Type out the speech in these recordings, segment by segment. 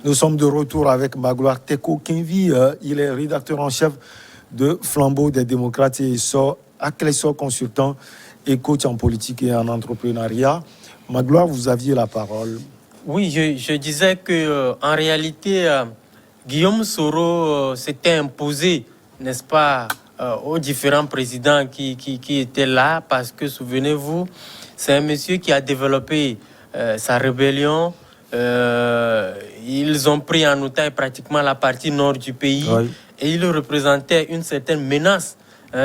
Nous sommes de retour avec Magloire Teko Kinvi. Il est rédacteur en chef de Flambeau des démocrates et Aclessor consultant et coach en politique et en entrepreneuriat. Magloire, vous aviez la parole. Oui, je disais que en réalité, Guillaume Soro s'était imposé, n'est-ce pas, aux différents présidents qui étaient là, parce que, souvenez-vous, c'est un monsieur qui a développé sa rébellion. Ils ont pris en otage pratiquement la partie nord du pays, oui. Et il représentait une certaine menace,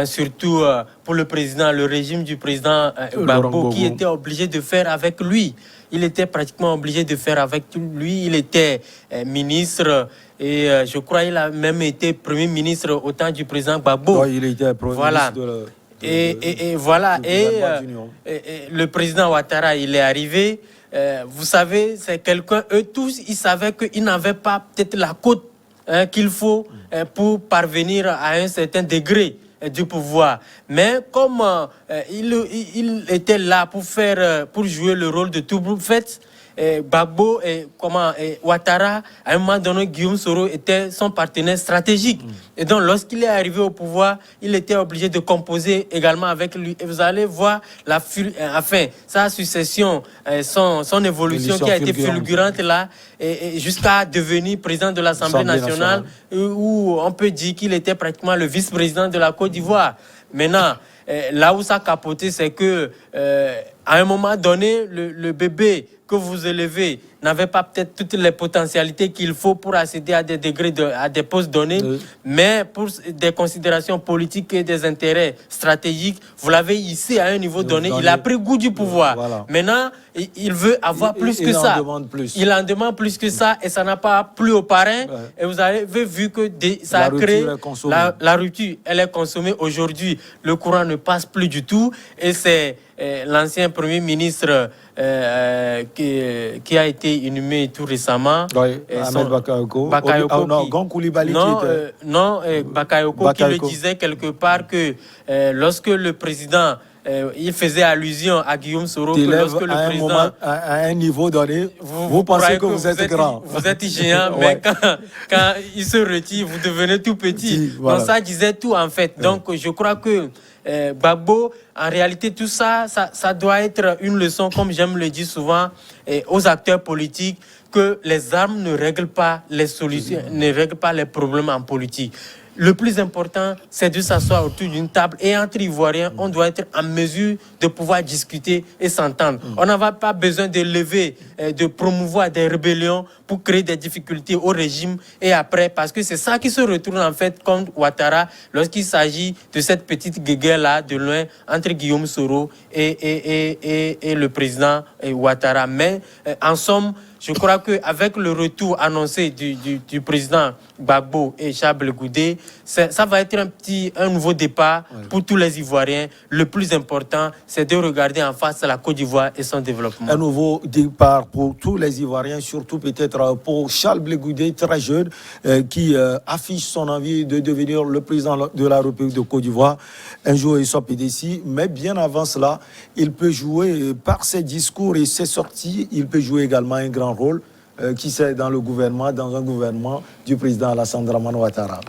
surtout pour le président, le régime du président Gbagbo, qui était obligé de faire avec lui. Il était pratiquement obligé de faire avec lui. Il était ministre et je crois qu'il a même été premier ministre au temps du président Gbagbo. Oui, il était premier ministre et le président Ouattara, il est arrivé. Vous savez, c'est quelqu'un, eux tous, ils savaient qu'ils n'avaient pas peut-être la cote qu'il faut pour parvenir à un certain degré du pouvoir. Mais comme il était là pour jouer le rôle de tout fait, Gbagbo et Ouattara, à un moment donné, Guillaume Soro était son partenaire stratégique. Et donc, lorsqu'il est arrivé au pouvoir, il était obligé de composer également avec lui. Et vous allez voir sa succession, son évolution qui a été fulgurante là, et jusqu'à devenir président de l'Assemblée nationale, où on peut dire qu'il était pratiquement le vice-président de la Côte d'Ivoire. Maintenant, là où ça a capoté, c'est que à un moment donné, le bébé que vous élevez n'avait pas peut-être toutes les potentialités qu'il faut pour accéder à des degrés, à des postes donnés, mais pour des considérations politiques et des intérêts stratégiques, vous l'avez hissé à un niveau donné, il a pris goût du pouvoir. Voilà. Maintenant, il veut avoir plus que ça. Il en demande plus que ça et ça n'a pas plu aux parrains. Ouais. Et vous avez vu que ça a créé la rupture, elle est consommée aujourd'hui. Le courant ne passe plus du tout et c'est l'ancien Premier ministre qui a été inhumé tout récemment. Oui, Ahmed Bakayoko. Gon Coulibaly Bakayoko qui le disait quelque part que lorsque le président il faisait allusion à Guillaume Soro que lorsque le président à un niveau donné, vous pensez que vous êtes grand. Vous êtes géant, mais quand il se retire, vous devenez tout petit. Voilà. Donc ça disait tout en fait. Donc je crois que Gbagbo, en réalité, tout ça doit être une leçon, comme j'aime le dire souvent, aux acteurs politiques, que les armes ne règlent pas les solutions, ne règlent pas les problèmes en politique. Le plus important, c'est de s'asseoir autour d'une table et entre Ivoiriens, on doit être en mesure de pouvoir discuter et s'entendre. On n'a pas besoin de lever, de promouvoir des rébellions pour créer des difficultés au régime et après, parce que c'est ça qui se retourne en fait contre Ouattara lorsqu'il s'agit de cette petite guéguerre-là de loin entre Guillaume Soro et le président Ouattara. Mais en somme, je crois qu'avec le retour annoncé du président Gbagbo et Charles Goudé, ça va être un nouveau départ pour tous les Ivoiriens. Le plus important, c'est de regarder en face la Côte d'Ivoire et son développement. Un nouveau départ pour tous les Ivoiriens, surtout peut-être pour Charles Goudé, très jeune, qui affiche son envie de devenir le président de la République de Côte d'Ivoire. Un jour, il soit PDC, mais bien avant cela, il peut jouer par ses discours et ses sorties, il peut jouer également un grand rôle qui c'est dans le gouvernement, dans un gouvernement du président Alassane Dramane Ouattara.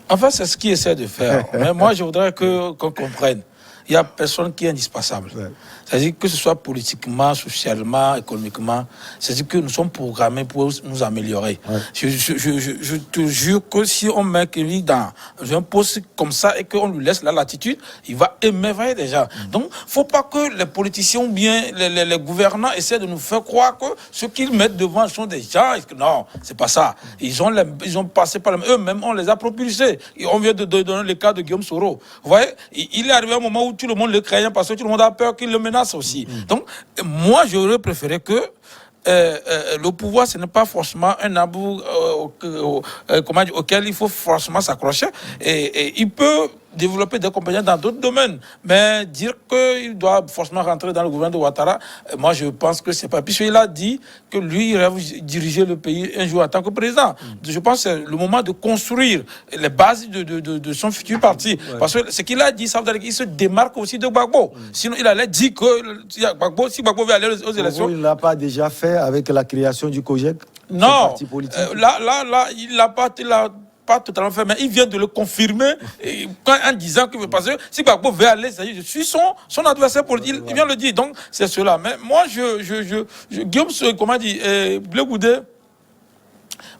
Enfin, c'est ce qu'il essaie de faire. Mais moi, je voudrais qu'on comprenne. Il n'y a personne qui est indispensable. Ouais. C'est-à-dire que ce soit politiquement, socialement, économiquement, c'est-à-dire que nous sommes programmés pour nous améliorer. Ouais. Je te jure que si on met quelqu'un dans un poste comme ça et qu'on lui laisse la latitude, il va émerveiller déjà. Donc, il ne faut pas que les politiciens ou bien les gouvernants essaient de nous faire croire que ceux qu'ils mettent devant sont des gens. Non, c'est pas ça. Ils ont passé par eux-mêmes, on les a propulsés. Et on vient de donner le cas de Guillaume Soro. Vous voyez, il est arrivé un moment où tout le monde le craignait parce que tout le monde a peur qu'il le menace aussi. Donc, moi, j'aurais préféré que le pouvoir, ce n'est pas forcément un abou auquel il faut forcément s'accrocher. Et il peut développer des compétences dans d'autres domaines. Mais dire qu'il doit forcément rentrer dans le gouvernement de Ouattara, moi je pense que c'est pas. Puisqu'il a dit que lui, il rêve diriger le pays un jour en tant que président. Je pense que c'est le moment de construire les bases de son futur parti. Ouais. Parce que ce qu'il a dit, ça veut dire qu'il se démarque aussi de Gbagbo. Sinon, il allait dire que si Gbagbo veut aller aux élections... Il ne l'a pas déjà fait avec la création du COJEC? son Non, parti politique. là, il n'a pas totalement fait, mais il vient de le confirmer en disant que, parce que si Gbagbo veut aller, je suis son adversaire politique, il vient le dire. Donc, c'est cela. Mais moi, Guillaume, comment dit, Blé Goudé,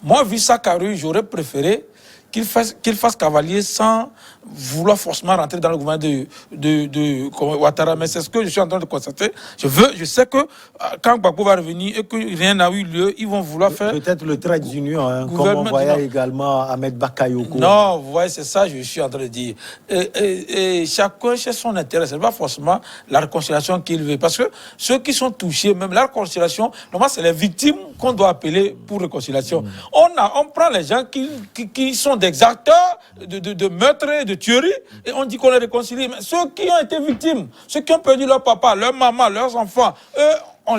moi, vu sa carrure, j'aurais préféré qu'il fasse cavalier sans vouloir forcément rentrer dans le gouvernement de Ouattara. Mais c'est ce que je suis en train de constater. Je sais que quand Gbagbo va revenir et que rien n'a eu lieu, ils vont vouloir faire... Peut-être le trait d'union, hein, comme on voyait également Ahmed Bakayoko. Non, vous voyez, c'est ça que je suis en train de dire. Et chacun chez son intérêt. Ce n'est pas forcément la réconciliation qu'il veut. Parce que ceux qui sont touchés, même la réconciliation, normalement, c'est les victimes qu'on doit appeler pour réconciliation. On prend les gens qui sont des acteurs de meurtres et de tueries et on dit qu'on les réconcilie. Mais ceux qui ont été victimes, ceux qui ont perdu leur papa, leur maman, leurs enfants, eux, on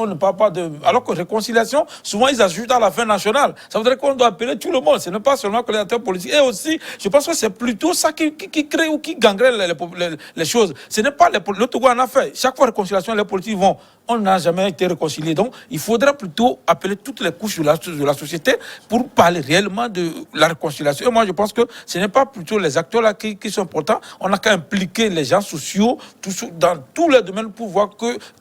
ne parle pas de... Alors que réconciliation, souvent ils ajoutent à la fin nationale. Ça voudrait qu'on doit appeler tout le monde. Ce n'est pas seulement que les acteurs politiques. Et aussi, je pense que c'est plutôt ça qui crée ou qui gangrène les choses. Ce n'est pas le Togo en a fait. Chaque fois réconciliation, les politiques vont. On n'a jamais été réconciliés. Donc, il faudra plutôt appeler toutes les couches de la société pour parler réellement de la réconciliation. Et moi, je pense que ce n'est pas plutôt les acteurs là qui sont importants. On n'a qu'à impliquer les gens sociaux dans tous les domaines pour voir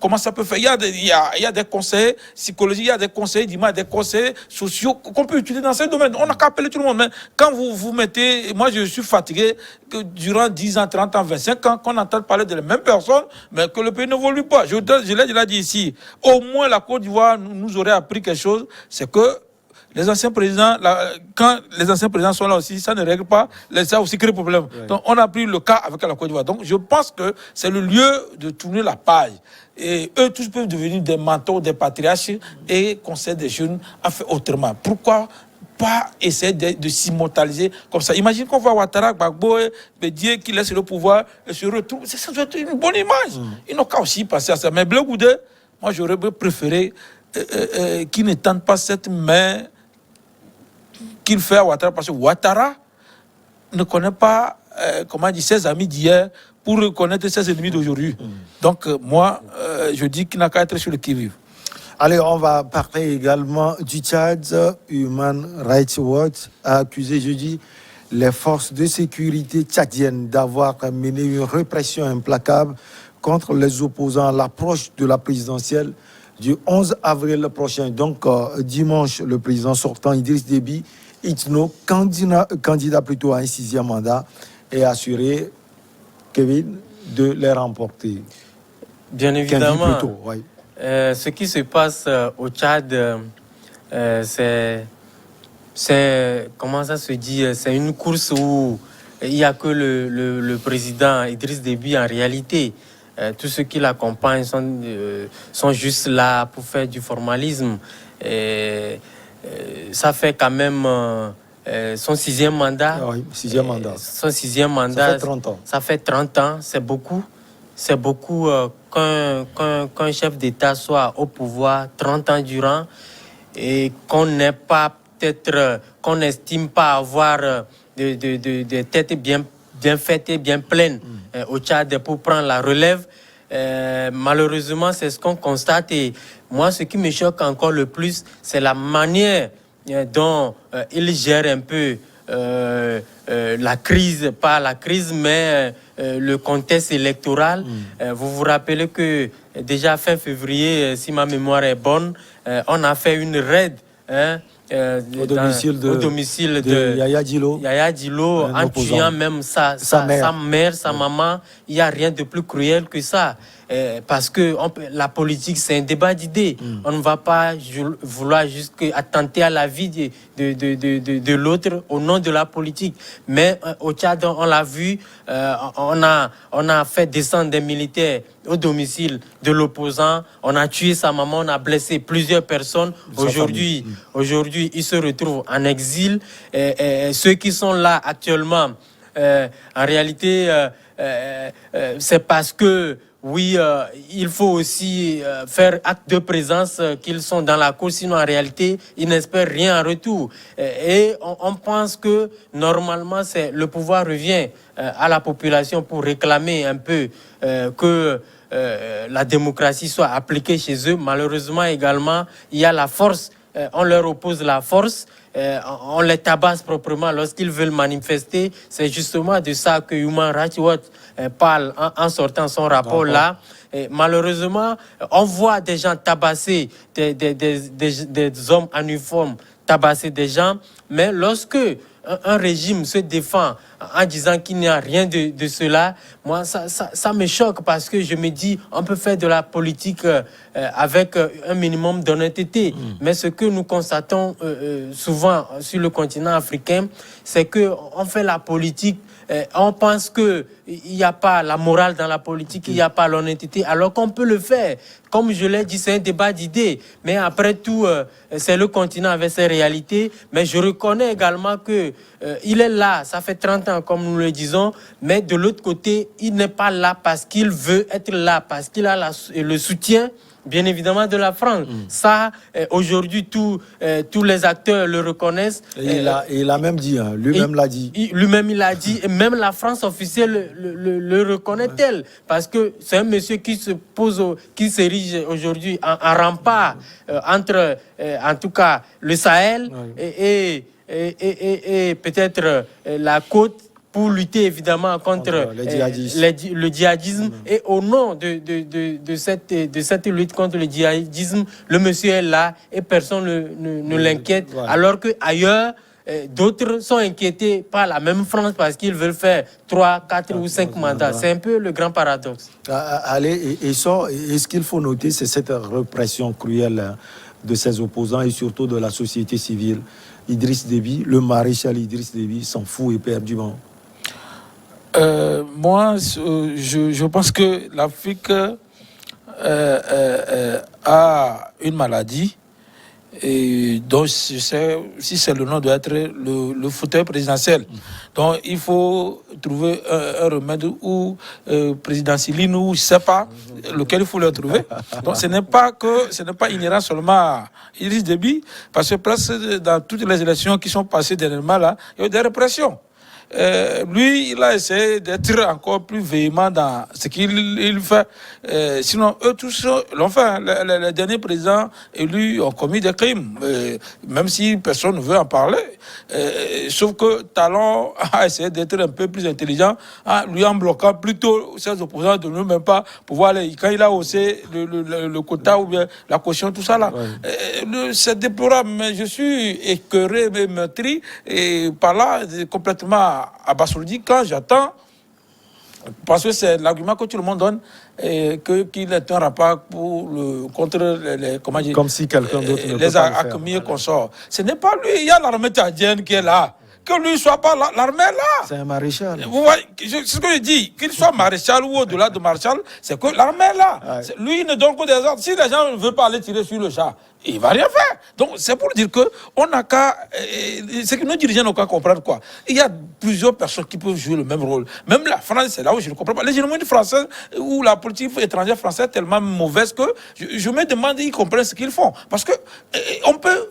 comment ça peut faire. Il y a des conseils psychologiques, il y a des conseils d'image, des conseils sociaux qu'on peut utiliser dans ces domaines. On n'a qu'à appeler tout le monde. Mais quand vous mettez... Moi, je suis fatigué que durant 10 ans, 30 ans, 25 ans, qu'on entende parler de la même personne, mais que le pays n'évolue pas. Je l'ai déjà dit ici. Au moins, la Côte d'Ivoire nous aurait appris quelque chose, c'est que les anciens présidents, quand les anciens présidents sont là aussi, ça ne règle pas, ça aussi crée problème. Ouais. Donc, on a pris le cas avec la Côte d'Ivoire. Donc, je pense que c'est le lieu de tourner la page. Et eux tous peuvent devenir des mentors, des patriarches et conseiller des jeunes à faire autrement. Pourquoi pas essayer de s'immortaliser comme ça? Imagine qu'on voit Ouattara, Gbagbo, Bédié qui laisse le pouvoir et se retrouve. Ça doit être une bonne image. Ils n'ont qu'à aussi passer à ça. Mais Blé Goudé, moi j'aurais préféré qu'il ne tente pas cette main qu'il fait à Ouattara, parce que Ouattara ne connaît pas comment dire, ses amis d'hier pour reconnaître ses ennemis d'aujourd'hui. Donc moi, je dis qu'il n'a qu'à être sur le qui-vive. Allez, on va parler également du Tchad. Human Rights Watch a accusé jeudi les forces de sécurité tchadiennes d'avoir mené une répression implacable contre les opposants à l'approche de la présidentielle du 11 avril prochain. Donc, dimanche, le président sortant Idriss Déby Itno, candidat plutôt à un 6e mandat, et assuré, Kevin, de les remporter. Bien évidemment. Plutôt, oui. Ce qui se passe au Tchad, c'est comment ça se dit, c'est une course où il n'y a que le président Idriss Déby en réalité. Tous ceux qui l'accompagnent sont juste là pour faire du formalisme. Ça fait quand même son 6e mandat. Oui, 6e mandat. Son 6e mandat. Ça fait 30 ans. Ça fait 30 ans, c'est beaucoup. C'est beaucoup qu'un chef d'État soit au pouvoir 30 ans durant et qu'on n'ait pas peut-être, qu'on n'estime pas avoir des têtes bien faites et bien pleines au Tchad pour prendre la relève. Malheureusement, c'est ce qu'on constate. Et moi, ce qui me choque encore le plus, c'est la manière dont il gère un peu la crise, pas la crise, mais le contexte électoral. Vous vous rappelez que déjà fin février, si ma mémoire est bonne, on a fait une raid au domicile de Yaya Dilo, en tuant même sa mère, sa maman. Il n'y a rien de plus cruel que ça. Parce que la politique, c'est un débat d'idées. On ne va pas vouloir juste attenter à la vie de l'autre au nom de la politique. Mais au Tchad, on l'a vu, on a fait descendre des militaires au domicile de l'opposant. On a tué sa maman, on a blessé plusieurs personnes. Aujourd'hui, ils se retrouvent en exil. Ceux qui sont là actuellement, en réalité, c'est parce que oui, il faut aussi faire acte de présence qu'ils sont dans la cour, sinon en réalité, ils n'espèrent rien en retour. Et on pense que normalement, le pouvoir revient à la population pour réclamer un peu que la démocratie soit appliquée chez eux. Malheureusement également, il y a la force on leur oppose la force, on les tabasse proprement lorsqu'ils veulent manifester. C'est justement de ça que Human Rights Watch parle en sortant son rapport là. Et malheureusement, on voit des gens tabasser, des hommes en uniforme tabasser des gens, mais lorsque un régime se défend en disant qu'il n'y a rien de cela, moi, ça me choque parce que je me dis, on peut faire de la politique avec un minimum d'honnêteté. Mais ce que nous constatons souvent sur le continent africain, c'est qu'on fait la politique, on pense qu'il n'y a pas la morale dans la politique, il n'y a pas l'honnêteté, alors qu'on peut le faire. Comme je l'ai dit, c'est un débat d'idées. Mais après tout, c'est le continent avec ses réalités. Mais je reconnais également qu'il est là, ça fait 30 ans, comme nous le disons. Mais de l'autre côté, il n'est pas là parce qu'il veut être là, parce qu'il a le soutien, bien évidemment, de la France. Ça, aujourd'hui, tous les acteurs le reconnaissent. Et il a même dit, lui-même l'a dit. Lui-même, il a dit, et même la France officielle le reconnaît tel. Parce que c'est un monsieur qui se pose, qui s'érige aujourd'hui en rempart entre, en tout cas, le Sahel et peut-être la côte, pour lutter évidemment contre le djihadisme. Et au nom de cette lutte contre le djihadisme, le monsieur est là et personne ne l'inquiète. Voilà. Alors qu'ailleurs, d'autres sont inquiétés par la même France parce qu'ils veulent faire 3, 4 ou 5 mandats. C'est un peu le grand paradoxe. Allez, et ce qu'il faut noter, c'est cette répression cruelle de ses opposants et surtout de la société civile. Idriss Déby, le maréchal Idriss Déby s'en fout éperdument. Moi, je pense que l'Afrique a une maladie et donc je sais si c'est le nom doit être le fauteuil présidentiel. Donc il faut trouver un remède ou présidentielle ou je sais pas lequel il faut le trouver. Donc ce n'est pas inhérent seulement à Idriss Déby, parce que presque dans toutes les élections qui sont passées dernièrement là, il y a eu des répressions. Lui, il a essayé d'être encore plus véhément dans ce qu'il fait. Sinon, eux tous l'ont fait. Hein. Les derniers présidents élus ont commis des crimes, même si personne ne veut en parler. Sauf que Talon a essayé d'être un peu plus intelligent, lui en bloquant plutôt ses opposants de ne même pas pouvoir aller. Quand il a haussé le quota ou bien la caution, tout ça là, c'est déplorable. Mais je suis écœuré, meurtri, et par là, complètement abasourdi quand j'attends, parce que c'est l'argument que tout le monde donne, qu'il est un rapport contre les comment dire, comme si quelqu'un d'autre ne les Hakimi consorts. Ce n'est pas lui, il y a l'armée tchadienne qui est là. Que lui ne soit pas l'armée là. C'est un maréchal. Vous voyez, ce que je dis, qu'il soit maréchal ou au-delà de maréchal, c'est que l'armée est là. Ah, lui, il ne donne que des ordres. Si les gens ne veulent pas aller tirer sur le chat, il ne va rien faire. Donc, c'est pour dire qu'on n'a qu'à. C'est que nos dirigeants n'ont qu'à comprendre quoi. Il y a plusieurs personnes qui peuvent jouer le même rôle. Même la France, c'est là où je ne comprends pas. L'hégémonie française ou la politique étrangère française est tellement mauvaise que je me demande s'ils comprennent ce qu'ils font. Parce que on peut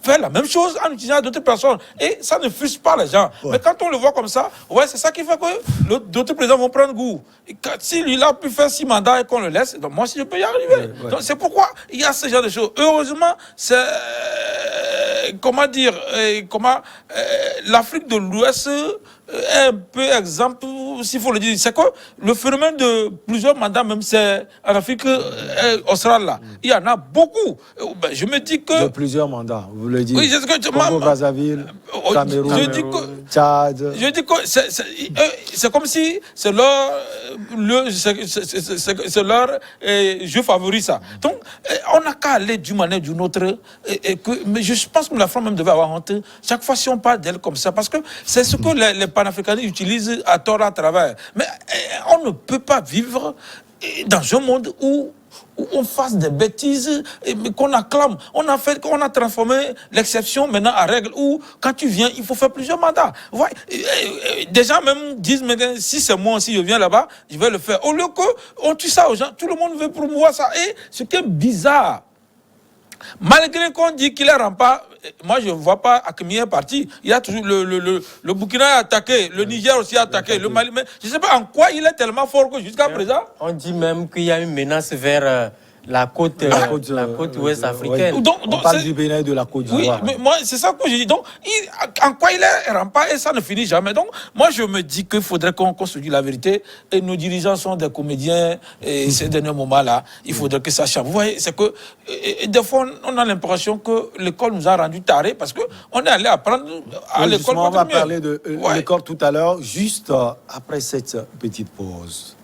faire la même chose en utilisant d'autres personnes et ça ne frustre pas les gens. Ouais. Mais quand on le voit comme ça, ouais, c'est ça qui fait que d'autres présidents vont prendre goût. Si lui là a pu faire 6 mandats et qu'on le laisse, donc moi aussi je peux y arriver. Ouais. Donc c'est pourquoi il y a ce genre de choses. Heureusement, c'est l'Afrique de l'Ouest est un peu exemple, s'il faut le dire. C'est que le phénomène de plusieurs mandats, même c'est en Afrique australe là, il y en a beaucoup. Ben, je me dis que... De plusieurs mandats, vous le dites. Oui, Congo-Brazzaville, Cameroun, Tchad. Je dis que c'est comme si c'est leur jeu favori, ça. Donc, on n'a qu'à aller d'une manière ou d'une autre. Mais je pense que la France même devait avoir honte chaque fois si on parle d'elle comme ça. Parce que c'est ce que les panafricanistes utilisent à tort à travers. Mais on ne peut pas vivre dans un monde où on fasse des bêtises, qu'on acclame. On a transformé l'exception maintenant en règle, où quand tu viens, il faut faire plusieurs mandats. Ouais. Des gens même disent, maintenant, si c'est moi, si je viens là-bas, je vais le faire. Au lieu qu'on tue ça aux gens, tout le monde veut promouvoir ça. Et ce qui est bizarre, malgré qu'on dit qu'il est rempart, moi je ne vois pas Hakimi est parti. Il y a toujours le Burkina est attaqué, le Niger aussi est attaqué, le Mali. Mais je ne sais pas en quoi il est tellement fort que jusqu'à présent. On dit même qu'il y a une menace vers la côte ouest africaine. Oui. Donc, On parle c'est- du Bénin et de la Côte Oui, d'Ivoire. mais moi, c'est ça que je dis. Donc, en quoi il est rampant et ça ne finit jamais. Donc, moi, je me dis qu'il faudrait qu'on se dise la vérité. Et nos dirigeants sont des comédiens. Et ces derniers moments-là, il faudrait que ça change. Vous voyez, c'est que, des fois, on a l'impression que l'école nous a rendu tarés parce qu'on est allé apprendre à Oui, l'école. justement, on va contre mieux. parler de Ouais. l'école tout à l'heure, juste après cette petite pause.